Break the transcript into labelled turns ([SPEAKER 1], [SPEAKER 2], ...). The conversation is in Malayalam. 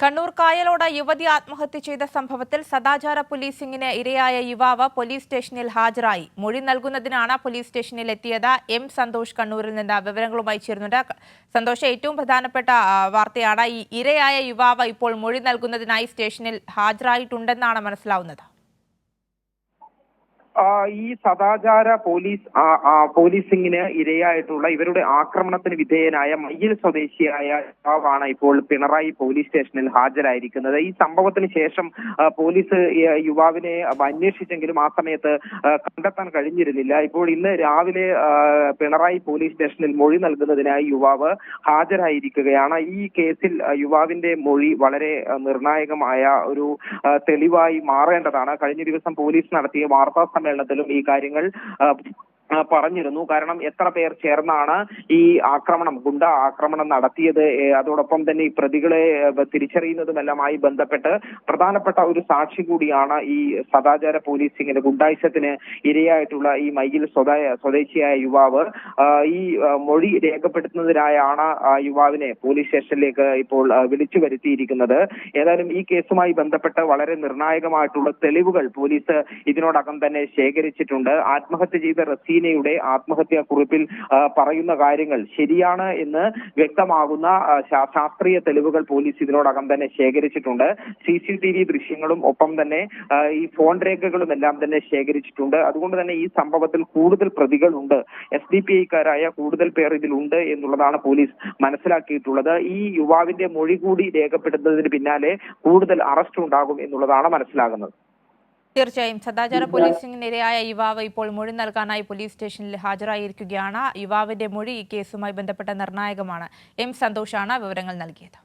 [SPEAKER 1] കണ്ണൂർ കായലോട് യുവതി ആത്മഹത്യ ചെയ്ത സംഭവത്തിൽ സദാചാര പോലീസിംഗിന് ഇരയായ യുവാവ് പോലീസ് സ്റ്റേഷനിൽ ഹാജരായി. മൊഴി നൽകുന്നതിനാണ് പോലീസ് സ്റ്റേഷനിൽ എത്തിയത്. എം സന്തോഷ് കണ്ണൂരിൽ നിന്ന് വിവരങ്ങളുമായി ചേരുന്നുണ്ട്. സന്തോഷ്, ഏറ്റവും പ്രധാനപ്പെട്ട വാർത്തയാണ് ഈ ഇരയായ യുവാവ് ഇപ്പോൾ മൊഴി നൽകുന്നതിനായി സ്റ്റേഷനിൽ ഹാജരായിട്ടുണ്ടെന്നാണ് മനസ്സിലാവുന്നത്.
[SPEAKER 2] ഈ സദാചാര പോലീസിംഗിന് ഇരയായിട്ടുള്ള ഇവരുടെ ആക്രമണത്തിന് വിധേയനായ മയ്യിൽ സ്വദേശിയായ യുവാവാണ് ഇപ്പോൾ പിണറായി പോലീസ് സ്റ്റേഷനിൽ ഹാജരായിരിക്കുന്നത്. ഈ സംഭവത്തിന് ശേഷം പോലീസ് യുവാവിനെ അന്വേഷിച്ചെങ്കിലും ആ സമയത്ത് കണ്ടെത്താൻ കഴിഞ്ഞിരുന്നില്ല. ഇപ്പോൾ ഇന്ന് രാവിലെ പിണറായി പോലീസ് സ്റ്റേഷനിൽ മൊഴി നൽകുന്നതിനായി യുവാവ് ഹാജരായിരിക്കുകയാണ്. ഈ കേസിൽ യുവാവിന്റെ മൊഴി വളരെ നിർണായകമായ ഒരു തെളിവായി മാറേണ്ടതാണ്. കഴിഞ്ഞ ദിവസം പോലീസ് നടത്തിയ വാർത്താ സമ്മേളനത്തിലും ഈ കാര്യങ്ങൾ പറഞ്ഞിരുന്നു. കാരണം എത്ര പേർ ചേർന്നാണ് ഈ ഗുണ്ട ആക്രമണം നടത്തിയത്, അതോടൊപ്പം തന്നെ ഈ പ്രതികളെ തിരിച്ചറിയുന്നതുമെല്ലാമായി ബന്ധപ്പെട്ട് പ്രധാനപ്പെട്ട ഒരു സാക്ഷി കൂടിയാണ് ഈ സദാചാര പോലീസിംഗിന് ഗുണ്ടായിസത്തിന് ഇരയായിട്ടുള്ള ഈ മയ്യിൽ സ്വദേശിയായ യുവാവ്. ഈ മൊഴി രേഖപ്പെടുത്തുന്നതിനായാണ് യുവാവിനെ പോലീസ് സ്റ്റേഷനിലേക്ക് ഇപ്പോൾ വിളിച്ചു വരുത്തിയിരിക്കുന്നത്. ഏതായാലും ഈ കേസുമായി ബന്ധപ്പെട്ട് വളരെ നിർണായകമായിട്ടുള്ള തെളിവുകൾ പോലീസ് ഇതിനോടകം തന്നെ ശേഖരിച്ചിട്ടുണ്ട്. ആത്മഹത്യ ചെയ്ത റസീനയുടെ ആത്മഹത്യാ കുറിപ്പിൽ പറയുന്ന കാര്യങ്ങൾ ശരിയാണ് എന്ന് വ്യക്തമാകുന്ന ശാസ്ത്രീയ തെളിവുകൾ പോലീസ് ഇതിനോടകം തന്നെ ശേഖരിച്ചിട്ടുണ്ട്. CCTV ദൃശ്യങ്ങളും ഒപ്പം തന്നെ ഈ ഫോൺ രേഖകളും എല്ലാം തന്നെ ശേഖരിച്ചിട്ടുണ്ട്. അതുകൊണ്ട് തന്നെ ഈ സംഭവത്തിൽ കൂടുതൽ പ്രതികളുണ്ട്, SDPIക്കാരായ കൂടുതൽ പേർ ഇതിലുണ്ട് എന്നുള്ളതാണ് പോലീസ് മനസ്സിലാക്കിയിട്ടുള്ളത്. ഈ യുവാവിന്റെ മൊഴി കൂടി രേഖപ്പെടുത്തുന്നതിന് പിന്നാലെ കൂടുതൽ അറസ്റ്റ് ഉണ്ടാകും എന്നുള്ളതാണ് മനസ്സിലാകുന്നത്.
[SPEAKER 1] തീർച്ചയായും സദാചാര പോലീസിംഗിനിരയായ യുവാവ് ഇപ്പോൾ മൊഴി നൽകാനായി പോലീസ് സ്റ്റേഷനിൽ ഹാജരായിരിക്കുകയാണ്. യുവാവിന്റെ മൊഴി ഈ കേസുമായി ബന്ധപ്പെട്ട നിർണായകമാണ്. എം സന്തോഷാണ് വിവരങ്ങൾ നൽകിയത്.